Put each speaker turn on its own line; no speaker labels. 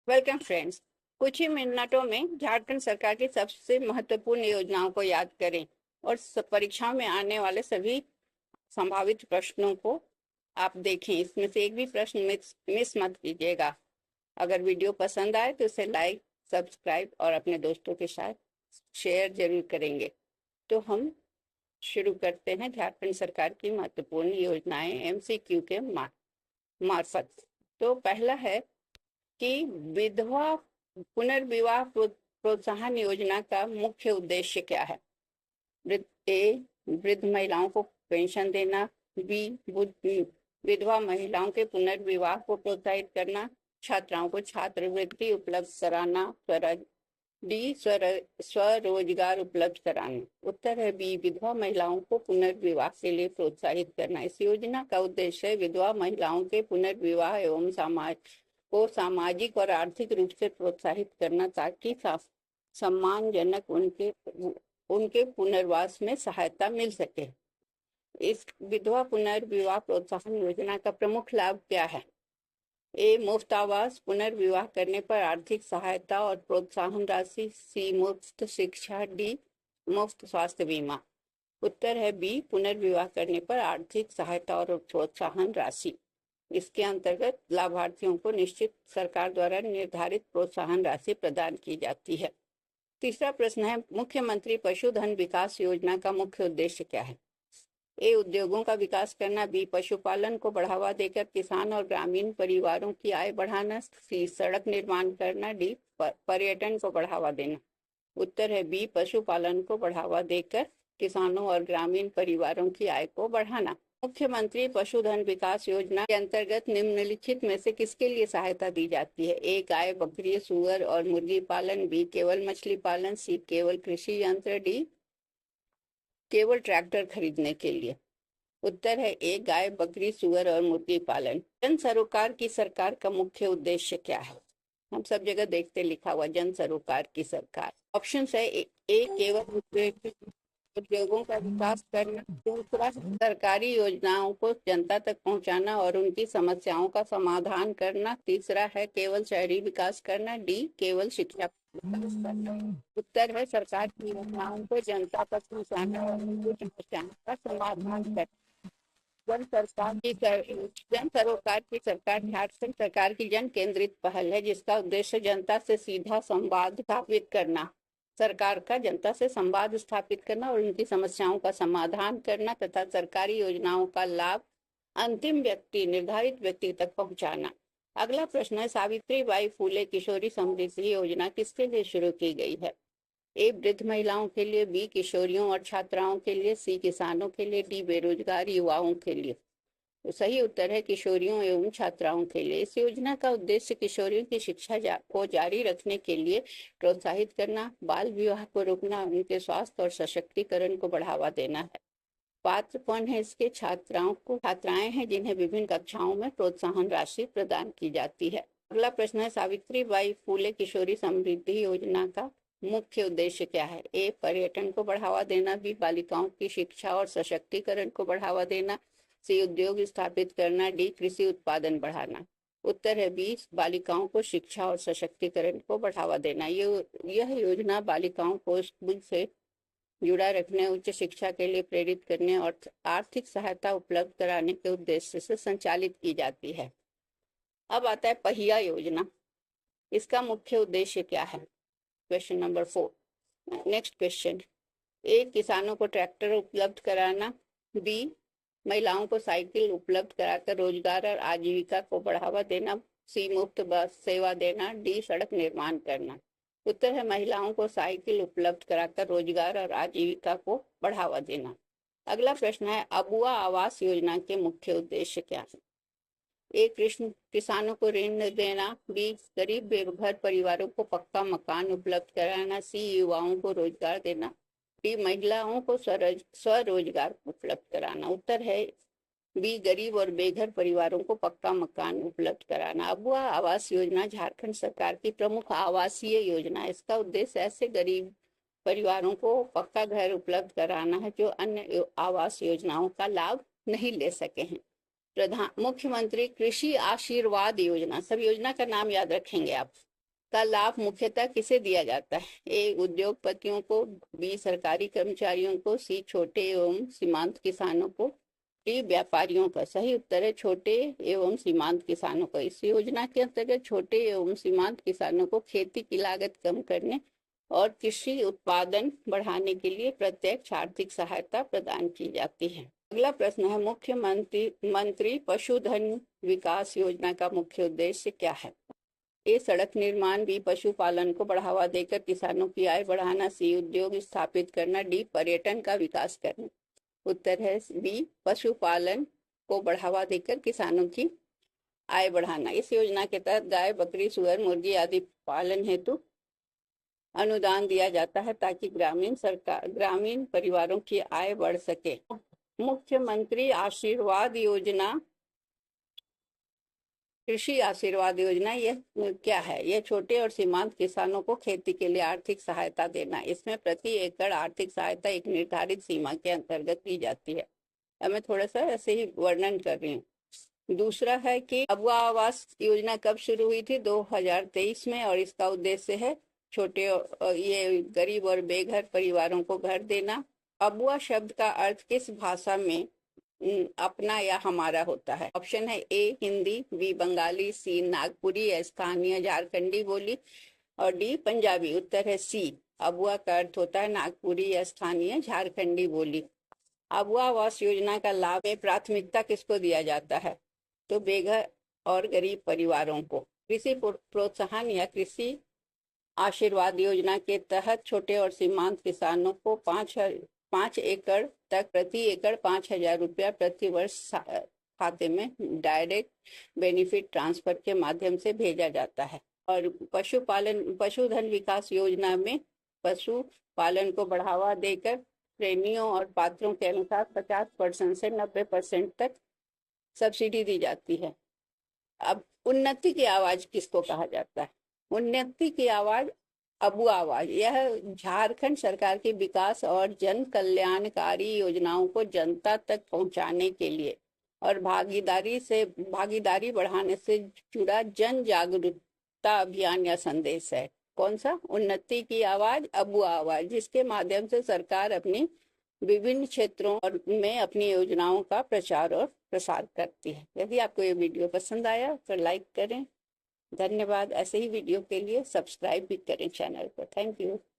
Welcome friends. कुछ ही मिनटों में झारखंड सरकार की सबसे महत्वपूर्ण योजनाओं को याद करें और परीक्षाओं में आने वाले सभी संभावित प्रश्नों को आप देखें। इसमें से एक भी प्रश्न मिस मत कीजिएगा। अगर वीडियो पसंद आए तो इसे लाइक, सब्सक्राइब और अपने दोस्तों के साथ शेयर जरूर करेंगे। तो हम शुरू करते हैं झारखंड सरकार की महत्वपूर्ण योजनाएं MCQ के मार्फत। तो पहला है कि विधवा पुनर्विवाह प्रोत्साहन योजना का मुख्य उद्देश्य क्या है। वृद्ध महिलाओं को पेंशन देना, बी विधवा महिलाओं के पुनर्विवाह को प्रोत्साहित करना, छात्राओं को छात्रवृत्ति उपलब्ध कराना, डी स्वरोजगार उपलब्ध कराना। उत्तर है बी विधवा महिलाओं को पुनर्विवाह के लिए प्रोत्साहित करना। इस योजना का उद्देश्य विधवा महिलाओं के पुनर्विवाह एवं सामाजिक और आर्थिक रूप से प्रोत्साहित करना, ताकि सम्मानजनक उनके पुनर्वास में सहायता मिल सके। इस विधवा पुनर्विवाह प्रोत्साहन योजना का प्रमुख लाभ क्या है। ए मुफ्त आवास, पुनर्विवाह करने पर आर्थिक सहायता और प्रोत्साहन राशि, सी मुफ्त शिक्षा, डी मुफ्त स्वास्थ्य बीमा। उत्तर है बी पुनर्विवाह करने पर आर्थिक सहायता और प्रोत्साहन राशि। इसके अंतर्गत लाभार्थियों को निश्चित सरकार द्वारा निर्धारित प्रोत्साहन राशि प्रदान की जाती है। तीसरा प्रश्न है मुख्यमंत्री पशुधन विकास योजना का मुख्य उद्देश्य क्या है। ए उद्योगों का विकास करना, बी पशुपालन को बढ़ावा देकर किसान और ग्रामीण परिवारों की आय बढ़ाना, सी सड़क निर्माण करना, डी पर्यटन को बढ़ावा देना। उत्तर है बी पशुपालन को बढ़ावा देकर किसानों और ग्रामीण परिवारों की आय को बढ़ाना। मुख्यमंत्री पशुधन विकास योजना के अंतर्गत निम्नलिखित में से किसके लिए सहायता दी जाती है। ए गाय, बकरी, सुअर और मुर्गी पालन, बी केवल मछली पालन, सी केवल कृषि यंत्र, डी केवल ट्रैक्टर खरीदने के लिए। उत्तर है ए गाय, बकरी, सुअर और मुर्गी पालन। जन सरोकार की सरकार का मुख्य उद्देश्य क्या है। हम सब जगह देखते लिखा हुआ जन सरोकार की सरकार। ऑप्शन है ए केवल उद्योगों का विकास करना, दूसरा सरकारी योजनाओं को जनता तक पहुंचाना और उनकी समस्याओं का समाधान करना, तीसरा है केवल शहरी विकास करना, डी केवल शिक्षा विकास करना। उत्तर है सरकार की योजनाओं को जनता तक पहुंचाना और उनकी समस्याओं का समाधान करना। जन सरोकार की सरकार झारखंड सरकार की जन केंद्रित पहल है, जिसका उद्देश्य जनता से सीधा संवाद स्थापित करना, सरकार का जनता से संवाद स्थापित करना और उनकी समस्याओं का समाधान करना तथा सरकारी योजनाओं का लाभ अंतिम निर्धारित व्यक्ति तक पहुंचाना। अगला प्रश्न है सावित्रीबाई फूले किशोरी समृद्धि योजना किसके लिए शुरू की गई है। ए वृद्ध महिलाओं के लिए, बी किशोरियों और छात्राओं के लिए, सी किसानों के लिए, डी बेरोजगार युवाओं के लिए। तो सही उत्तर है किशोरियों एवं छात्राओं के लिए। इस योजना का उद्देश्य किशोरियों की शिक्षा को जारी रखने के लिए प्रोत्साहित करना, बाल विवाह को रोकना, उनके स्वास्थ्य और सशक्तिकरण को बढ़ावा देना है। पात्र कौन है इसके। छात्राएं हैं जिन्हें विभिन्न कक्षाओं में प्रोत्साहन राशि प्रदान की जाती है। अगला प्रश्न है सावित्रीबाई फूले किशोरी समृद्धि योजना का मुख्य उद्देश्य क्या है। ए पर्यटन को बढ़ावा देना, बी बालिकाओं की शिक्षा और सशक्तिकरण को बढ़ावा देना, सी उद्योग स्थापित करना, डी कृषि उत्पादन बढ़ाना। उत्तर है बी बालिकाओं को शिक्षा और सशक्तिकरण को बढ़ावा देना। यह योजना बालिकाओं को स्कूल से जुड़ा रखने, उच्च शिक्षा के लिए प्रेरित करने और आर्थिक सहायता उपलब्ध कराने के उद्देश्य से संचालित की जाती है। अब आता है पहिया योजना। इसका मुख्य उद्देश्य क्या है। Question number 4। Next question. A किसानों को ट्रैक्टर उपलब्ध कराना, बी महिलाओं को साइकिल उपलब्ध कराकर रोजगार और आजीविका को बढ़ावा देना, सी मुफ्त बस सेवा देना, डी सड़क निर्माण करना। उत्तर है महिलाओं को साइकिल उपलब्ध कराकर रोजगार और आजीविका को बढ़ावा देना। अगला प्रश्न है अबुआ आवास योजना के मुख्य उद्देश्य क्या है। ए किसानों को ऋण देना, बी गरीब बेघर परिवारों को पक्का मकान उपलब्ध कराना, सी युवाओं को रोजगार देना, डी महिलाओं को स्वरोजगार उपलब्ध कराना। उत्तर है बी गरीब और बेघर परिवारों को पक्का मकान उपलब्ध कराना। अबुआ आवास योजना झारखंड सरकार की प्रमुख आवासीय योजना है। इसका उद्देश्य ऐसे गरीब परिवारों को पक्का घर उपलब्ध कराना है जो अन्य आवास योजनाओं का लाभ नहीं ले सके हैं। मुख्यमंत्री कृषि आशीर्वाद योजना, सब योजना का नाम याद रखेंगे आप। का लाभ मुख्यतः किसे दिया जाता है? ए उद्योगपतियों को, बी सरकारी कर्मचारियों को, सी छोटे एवं सीमांत किसानों को, डी व्यापारियों का। सही उत्तर है छोटे एवं सीमांत किसानों को। इस योजना के अंतर्गत छोटे एवं सीमांत किसानों को खेती की लागत कम करने और कृषि उत्पादन बढ़ाने के लिए प्रत्यक्ष आर्थिक सहायता प्रदान की जाती है। अगला प्रश्न है, मुख्यमंत्री पशुधन विकास योजना का मुख्य उद्देश्य क्या है? ए सड़क निर्माण, बी पशुपालन को बढ़ावा देकर किसानों की आय बढ़ाना, सी उद्योग स्थापित करना, डी पर्यटन का विकास करना। उत्तर है बी पशुपालन को बढ़ावा देकर किसानों की आय बढ़ाना। इस योजना के तहत गाय, बकरी, सुअर, मुर्गी आदि पालन हेतु अनुदान दिया जाता है ताकि ग्रामीण परिवारों की आय बढ़ सके। मुख्यमंत्री आशीर्वाद योजना, कृषि आशीर्वाद योजना, यह क्या है? यह छोटे और सीमांत किसानों को खेती के लिए आर्थिक सहायता देना। इसमें प्रति एकड़ आर्थिक सहायता एक निर्धारित सीमा के अंतर्गत दी जाती है। अब मैं थोड़ा सा ऐसे ही वर्णन कर रही हूँ। दूसरा है कि अबुआ आवास योजना कब शुरू हुई थी? 2023 में, और इसका उद्देश्य है छोटे ये गरीब और बेघर परिवारों को घर देना। अबुआ शब्द का अर्थ किस भाषा में अपना या हमारा होता है? ऑप्शन है ए हिंदी, बी बंगाली, सी नागपुरी या स्थानीय झारखंडी बोली, और डी पंजाबी। उत्तर है सी, अबुआ का अर्थ होता है नागपुरी या स्थानीय झारखंडी बोली। अबुआ आवास योजना का लाभ में प्राथमिकता किसको दिया जाता है? तो बेघर और गरीब परिवारों को। कृषि प्रोत्साहन या कृषि आशीर्वाद योजना के तहत छोटे और सीमांत किसानों को 5 एकड़ तक प्रति एकड़ 5,000 रुपया प्रति वर्ष खाते में डायरेक्ट बेनिफिट ट्रांसफर के माध्यम से भेजा जाता है। और पशुधन विकास योजना में पशुपालन को बढ़ावा देकर श्रेणियों और पात्रों के अनुसार 50% से 90% तक सब्सिडी दी जाती है। अब उन्नति की आवाज किसको कहा जाता है? उन्नति की आवाज अबुआ आवाज, यह झारखंड सरकार की विकास और जन कल्याणकारी योजनाओं को जनता तक पहुंचाने के लिए और भागीदारी बढ़ाने से जुड़ा जन जागरूकता अभियान या संदेश है। कौन सा? उन्नति की आवाज अबुआ आवाज, जिसके माध्यम से सरकार अपनी विभिन्न क्षेत्रों में अपनी योजनाओं का प्रचार और प्रसार करती है। यदि आपको ये वीडियो पसंद आया तो लाइक करें। धन्यवाद। ऐसे ही वीडियो के लिए सब्सक्राइब भी करें चैनल को। Thank you.